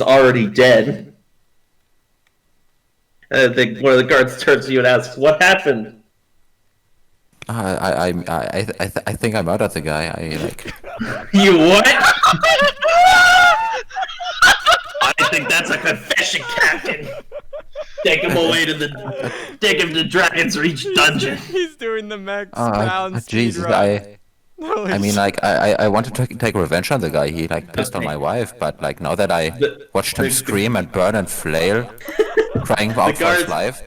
he's already dead. And I think one of the guards turns to you and asks, "What happened?" I think I murdered the guy. You what? I think that's a confession, Captain. Take him away to Dragon's Reach dungeon. He's doing the Max Brown speed Jesus, run. I wanted to take revenge on the guy. He pissed on my wife, but now that I watched him scream and burn and flail, crying out for his life,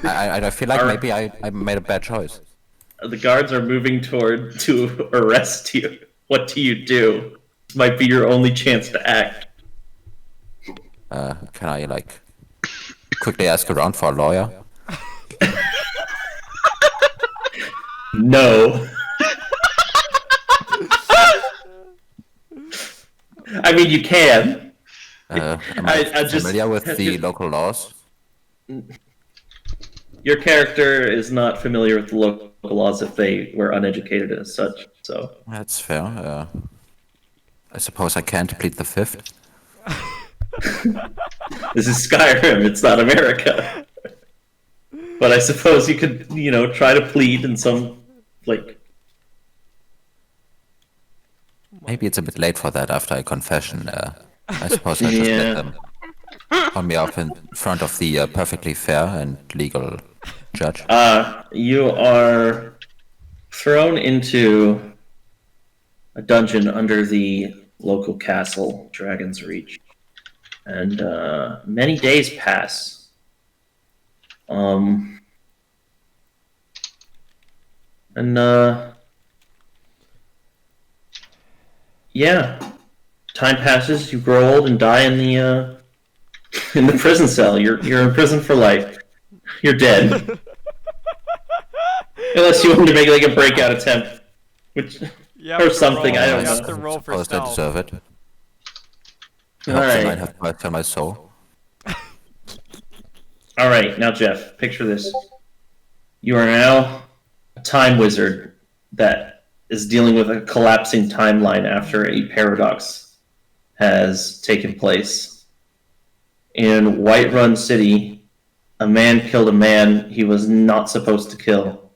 I feel like maybe I made a bad choice. The guards are moving to arrest you. What do you do? This might be your only chance to act. Can I quickly ask around for a lawyer? No. I mean, you can. Am I familiar with the local laws? Your character is not familiar with the local laws if they were uneducated as such, so... That's fair. I suppose I can't plead the fifth. This is Skyrim, it's not America. But I suppose you could, try to plead in some, Maybe it's a bit late for that after a confession. I suppose I just let them on me off in front of the perfectly fair and legal judge. You are thrown into a dungeon under the local castle, Dragon's Reach. And many days pass. Time passes. You grow old and die in the prison cell. You're in prison for life. You're dead. Unless you want to make a breakout attempt, or something. I don't know. You have to roll for I stealth. deserve it. I All hope right. they might have worked on my soul. All right, now Jeff, picture this. You are now a time wizard that is dealing with a collapsing timeline after a paradox has taken place. In Whiterun City, a man killed a man he was not supposed to kill.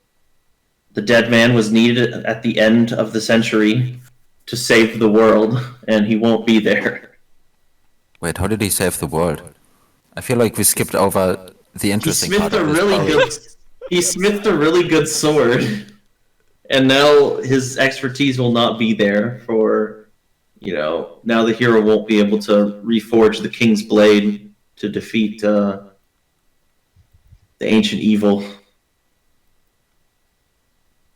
The dead man was needed at the end of the century to save the world, and he won't be there. Wait, how did he save the world? I feel like we skipped over the interesting part of this story. He smithed a really good sword, and now his expertise will not be there for, now the hero won't be able to reforge the King's Blade to defeat the ancient evil.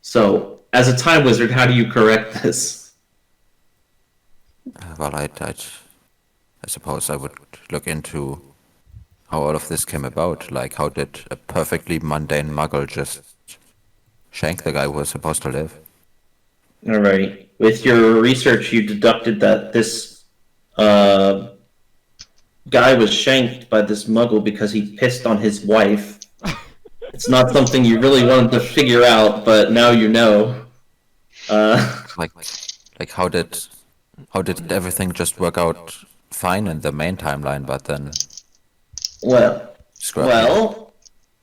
So, as a time wizard, how do you correct this? Well, I suppose I would look into how all of this came about. How did a perfectly mundane muggle just shank the guy who was supposed to live? All right. With your research, you deducted that this guy was shanked by this muggle because he pissed on his wife. It's not something you really wanted to figure out, but now you know. How did everything just work out fine in the main timeline, but then... Well,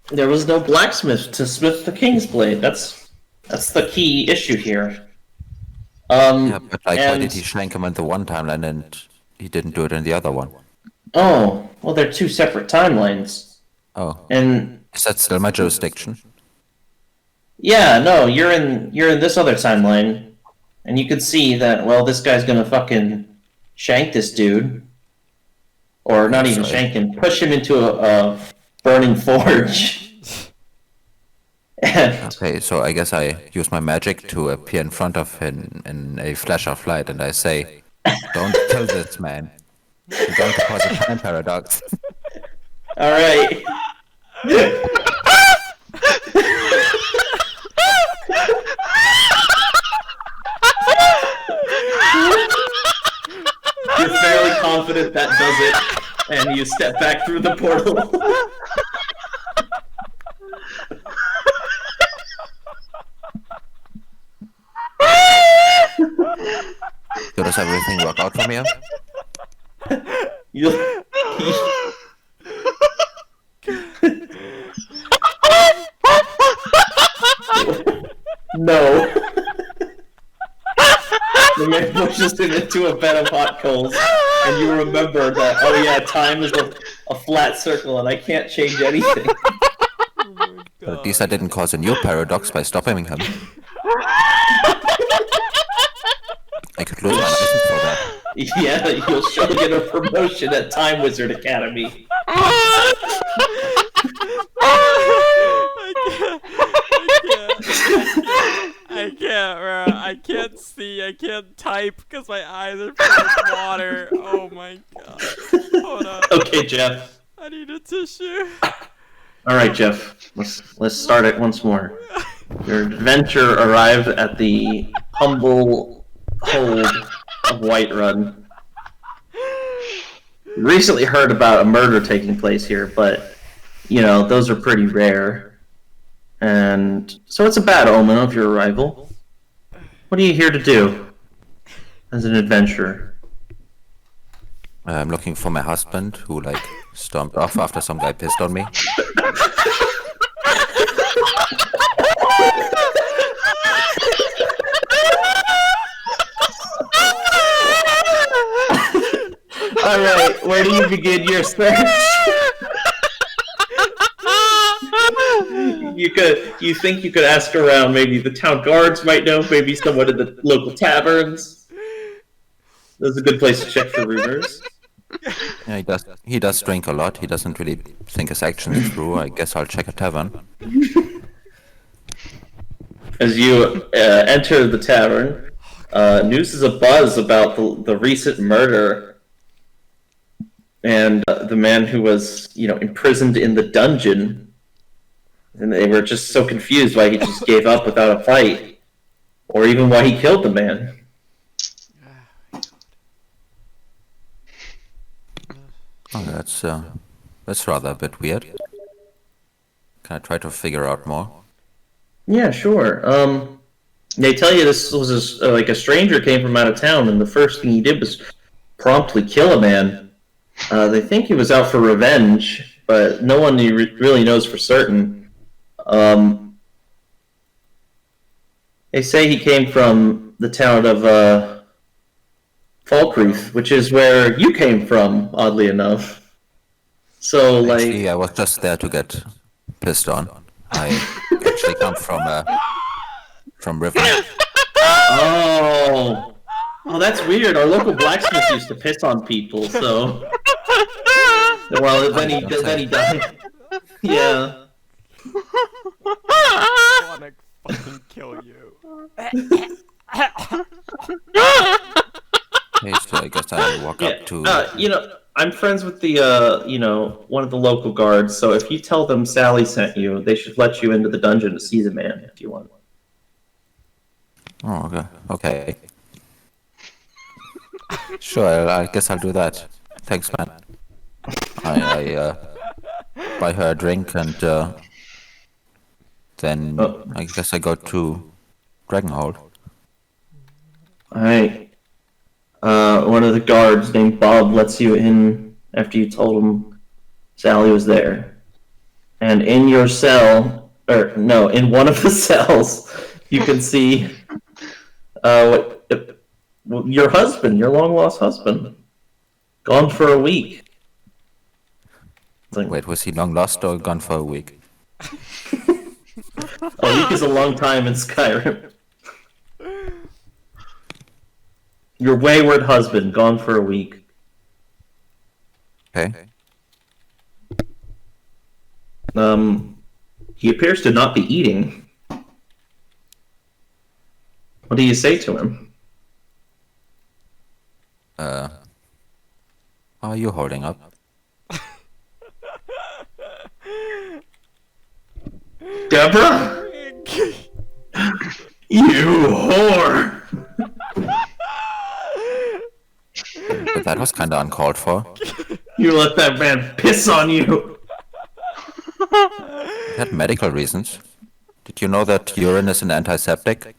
there was no blacksmith to smith the King's Blade. That's the key issue here. But why did he shank him in the one timeline and he didn't do it in the other one? Oh, well, they're two separate timelines. Oh. And is that still my jurisdiction? Yeah, no, you're in this other timeline, and you could see that, this guy's gonna fucking shank this dude. Or not even shank him, push him into a burning forge. Okay, so I guess I use my magic to appear in front of him in a flash of light, and I say, "Don't kill this man. You're going to cause a time paradox." All right. You're fairly confident that does it, and you step back through the portal. So does everything work out from here? listen into a bed of hot coals, and you remember that, oh yeah, time is a flat circle, and I can't change anything. But at least I didn't cause a new paradox by stopping him. I could lose my license for that. Yeah, you'll surely get a promotion at Time Wizard Academy. I can't, bro. I can't see. I can't type because my eyes are full of water. Oh my god. Hold on. Okay, Jeff. I need a tissue. All right, Jeff. Let's start it once more. Your adventure arrived at the humble hold of Whiterun. Recently heard about a murder taking place here, but you know those are pretty rare, and so it's a bad omen of your arrival. What are you here to do as an adventurer? I'm looking for my husband, who like stormed off after some guy pissed on me. All right, where do you begin your search? You think you could ask around? Maybe the town guards might know. Maybe someone in the local taverns. That's a good place to check for rumors. Yeah, he does drink a lot. He doesn't really think his actions through. I guess I'll check a tavern. As you enter the tavern, news is abuzz about the recent murder. And the man who was, imprisoned in the dungeon, and they were just so confused why he just gave up without a fight, or even why he killed the man. Oh, that's rather a bit weird. Can I try to figure out more? Yeah, sure. They tell you this was like a stranger came from out of town, and the first thing he did was promptly kill a man. They think he was out for revenge, but no one really knows for certain. They say he came from the town of Falkreath, which is where you came from, oddly enough. So, Actually, I was just there to get pissed on. I actually come from River. Oh, that's weird. Our local blacksmith used to piss on people, so. Well, then he died. Yeah. I wanna fucking kill you. Okay, so I guess I walk up to. I'm friends with the one of the local guards. So if you tell them Sally sent you, they should let you into the dungeon to see the man if you want. Oh, okay. Okay. Sure, I guess I'll do that. Thanks, man. I buy her a drink and then I guess I go to Dragonhold. Alright. One of the guards named Bob lets you in after you told him Sally was there. And in your cell, in one of the cells, you can see your husband, your long-lost husband, gone for a week. Wait, was he long lost or gone for a week? A week is a long time in Skyrim. Your wayward husband, gone for a week. Okay. He appears to not be eating. What do you say to him? How are you holding up? Deborah? You whore! But that was kinda uncalled for. You let that man piss on you! He had medical reasons. Did you know that urine is an antiseptic?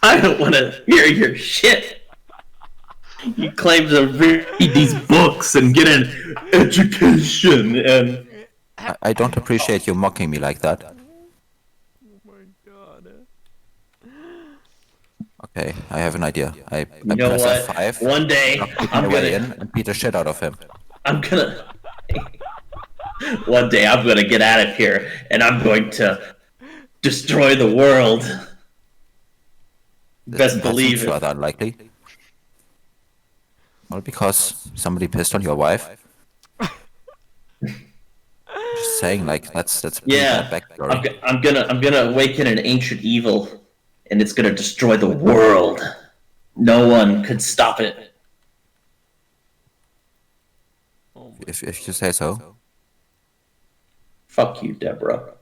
I don't want to hear your shit. You claim to read these books and get an education and... I don't appreciate you mocking me like that. Oh my god. Okay, I have an idea. I know press what? F5. One day, I'm my way gonna, in and beat the shit out of him. I'm gonna, one day I'm gonna get out of here, and I'm going to destroy the world. Best That believe seems it. rather unlikely. Well, because somebody pissed on your wife. Just saying, like that's a pretty bad Yeah, backstory. I'm gonna awaken an ancient evil, and it's gonna destroy the world. No one could stop it. Oh my If you say so. Fuck you, Deborah.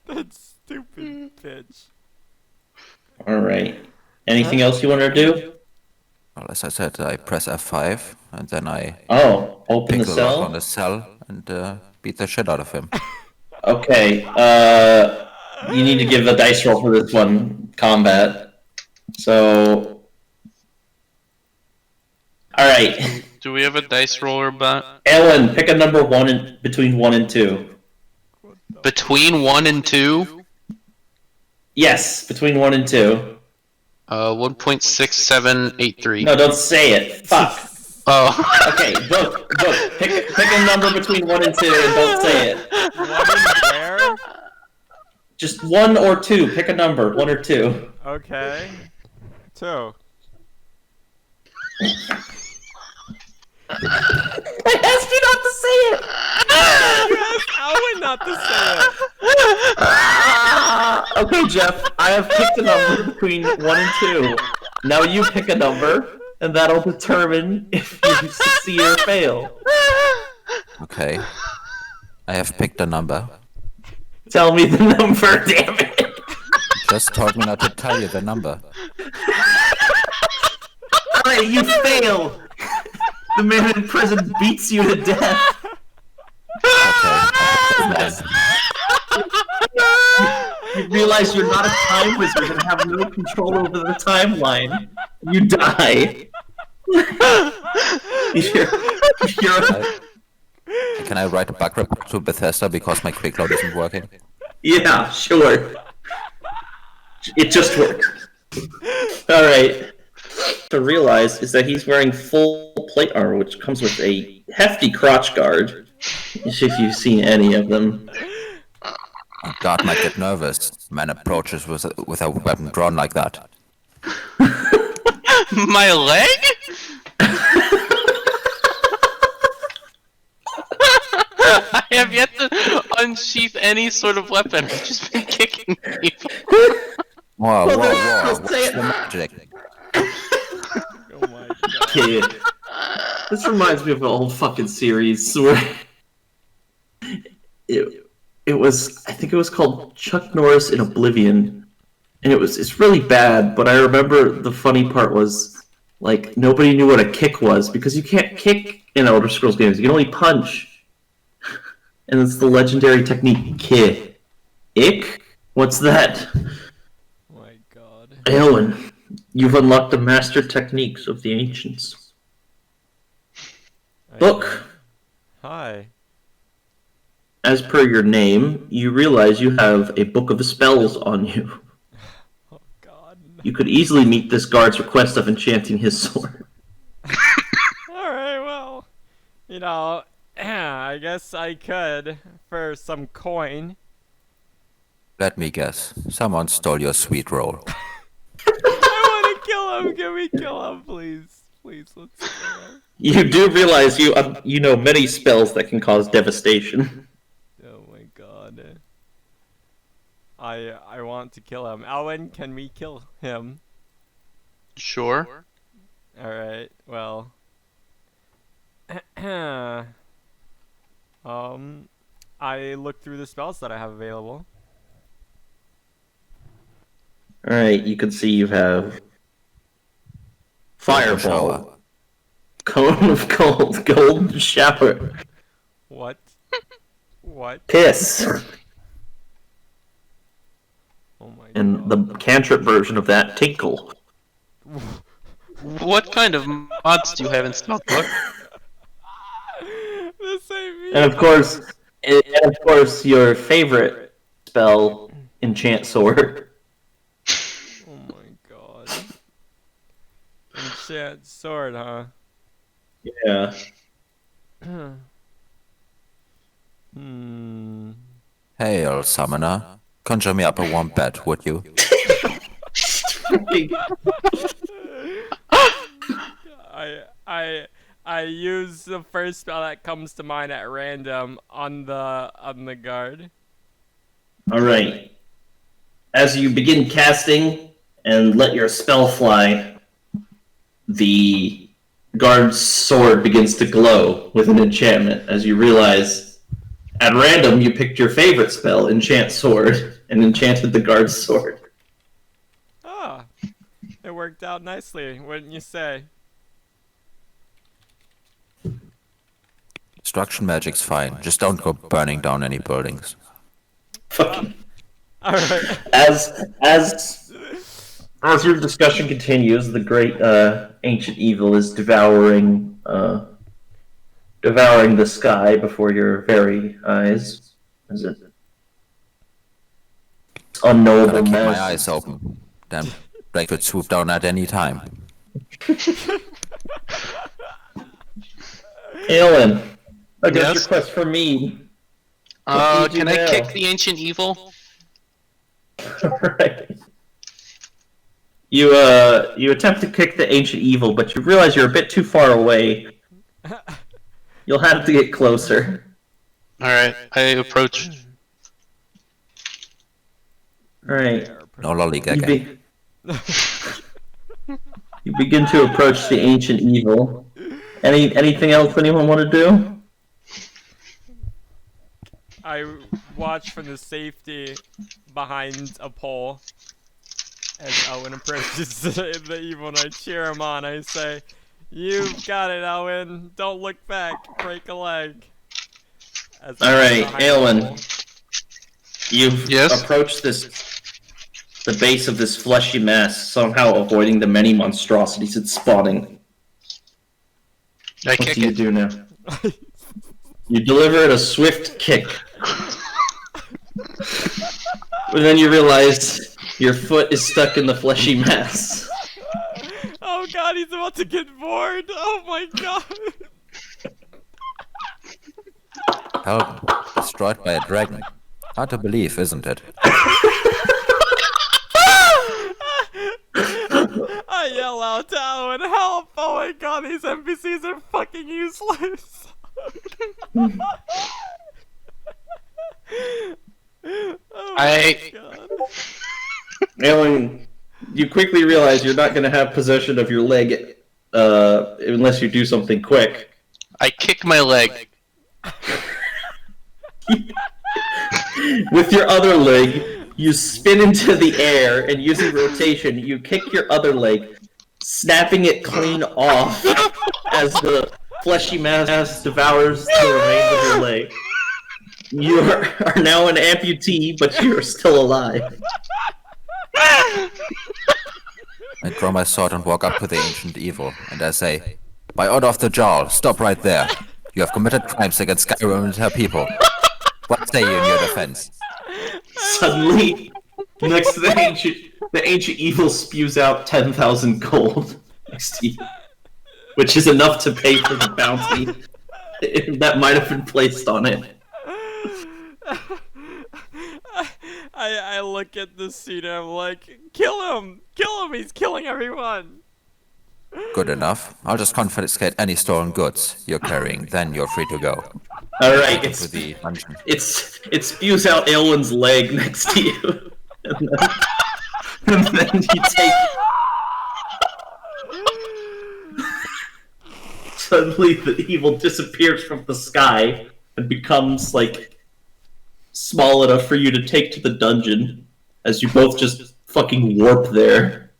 That stupid bitch. All right. Anything else you want to do? Well, as I said, I press F5 and then I Oh, open pick the the lock on cell. the cell and beat the shit out of him. Okay. You need to give a dice roll for this one. Combat. So. All right. Do we have a dice roller bot? Ellen, pick a number between 1 and 2. Between 1 and 2? Yes, between 1 and 2. 1.6783. No, don't say it. Fuck. Oh. Okay, book. Pick a number between 1 and 2 and don't say it. What in where? Just 1 or 2. Pick a number, 1 or 2. Okay. 2. I asked you not to say it! You asked Owen not to say it! Okay, Jeff, I have picked a number between 1 and 2. Now you pick a number, and that'll determine if you succeed or fail. Okay. I have picked a number. Tell me the number, damn it! Just told me not to tell you the number. Alright, you fail! The man in prison beats you to death! Okay. You realize you're not a time wizard and have no control over the timeline. You die. you're Can I write a bug report to Bethesda because my quick load isn't working? Yeah, sure. It just worked. Alright. To realize is that he's wearing full plate armor, which comes with a hefty crotch guard. If you've seen any of them. God might get nervous. Man approaches with a weapon drawn like that. My leg? I have yet to unsheath any sort of weapon. I've just been kicking people. Whoa. Let's What's say it. the magic? Oh my god. Okay. This reminds me of an old fucking series where it was, I think it was called Chuck Norris in Oblivion, and it's really bad. But I remember the funny part was like nobody knew what a kick was because you can't kick in Elder Scrolls games. You can only punch, and it's the legendary technique kick. Ick? What's that? Oh my god. Aelin, you've unlocked the master techniques of the ancients. Book. Hi. As per your name, you realize you have a book of spells on you. Oh god. You could easily meet this guard's request of enchanting his sword. Alright, well. You know, I guess I could for some coin. Let me guess. Someone stole your sweet roll. I want to kill him. Can we kill him, please? Please, let's kill him. You do realize you know many spells that can cause devastation. Oh my god. I want to kill him. Owen, can we kill him? Sure. Alright, well. I looked through the spells that I have available. Alright, you can see you have Fireball, Shower. Cone of Gold, Golden Shower, What? What? Piss, Oh my and god. the cantrip version of that, Tinkle. What kind of mods do you have installed, Book? This ain't me. And of course, your favorite spell, Enchant Sword. enchant sword, huh? Yeah. Hail, summoner. Conjure me up a warm bed, would you? I use the first spell that comes to mind at random on the guard. All right. As you begin casting and let your spell fly, the guard's sword begins to glow with an enchantment as you realize at random you picked your favorite spell, Enchant Sword, and enchanted the guard's sword. Ah, it worked out nicely, wouldn't you say? Destruction magic's fine. Just don't go burning down any buildings. Fucking. Alright. As your discussion continues, the great ancient evil is devouring the sky before your very eyes. As it unknowable Gotta keep mass. my eyes open. Damn, they could swoop down at any time. Alan, I got Yes? your quest for me. What do you Can do I now? kick the ancient evil? Right. You attempt to kick the ancient evil, but you realize you're a bit too far away. You'll have to get closer. Alright, I approach. Alright. No lollygag. You begin to approach the ancient evil. Anything else anyone want to do? I watch from the safety behind a pole as Owen approaches the evil and I cheer him on. I say, "You've got it, Owen. Don't look back. Break a leg." As I Alright, behind the Aelin. pole. You've Yes? approached the base of this fleshy mass, somehow avoiding the many monstrosities it's spawning. I What kick do you it. do now? You deliver it a swift kick. But then you realize your foot is stuck in the fleshy mass. Oh god, he's about to get bored. Oh my god. Help, destroyed by a dragon. Hard to believe, isn't it? I yell out to Owen, "Help! Oh my god, these NPCs are fucking useless." Oh my god. Aelin, you quickly realize you're not going to have possession of your leg unless you do something quick. I kick my leg. With your other leg, you spin into the air, and using rotation, you kick your other leg, snapping it clean off as the fleshy mass devours the remains of your leg. You are now an amputee, but you're still alive. I draw my sword and walk up to the ancient evil, and I say, "By order of the Jarl, stop right there. You have committed crimes against Skyrim and her people. What say you in your defense?" Suddenly, next to the ancient evil spews out 10,000 gold next to you, which is enough to pay for the bounty that might have been placed on it. I look at the scene and I'm like, kill him! Kill him! He's killing everyone! Good enough. I'll just confiscate any stolen goods you're carrying, then you're free to go. Alright, To the dungeon. it spews out Aelwyn's leg next to you. And then you take... Suddenly the evil disappears from the sky and becomes, like, small enough for you to take to the dungeon as you both just fucking warp there.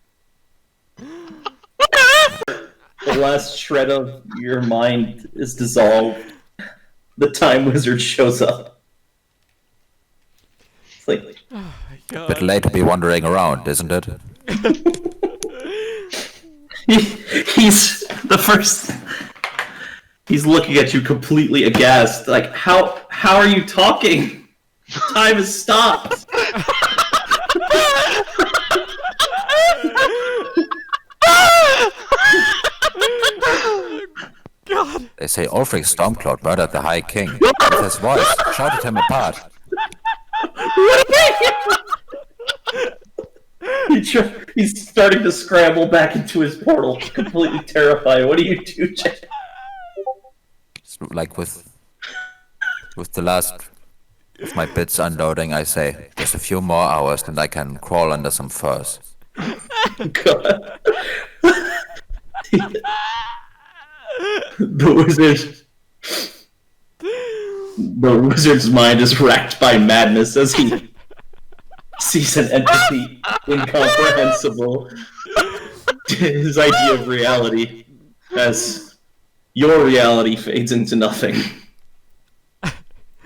The last shred of your mind is dissolved. The time wizard shows up. It's like, Bit late to be wandering around, isn't it? he's the first. He's looking at you completely aghast. Like, how are you talking? Time has stopped. say Ulfric Stormcloud murdered the High King. With his voice, shouted him apart. He's starting to scramble back into his portal, completely terrified. What do you do, Jack? Like with the last of my bits unloading, I say, just a few more hours and I can crawl under some furs. God. The wizard's mind is racked by madness as he sees an entity incomprehensible to his idea of reality as your reality fades into nothing.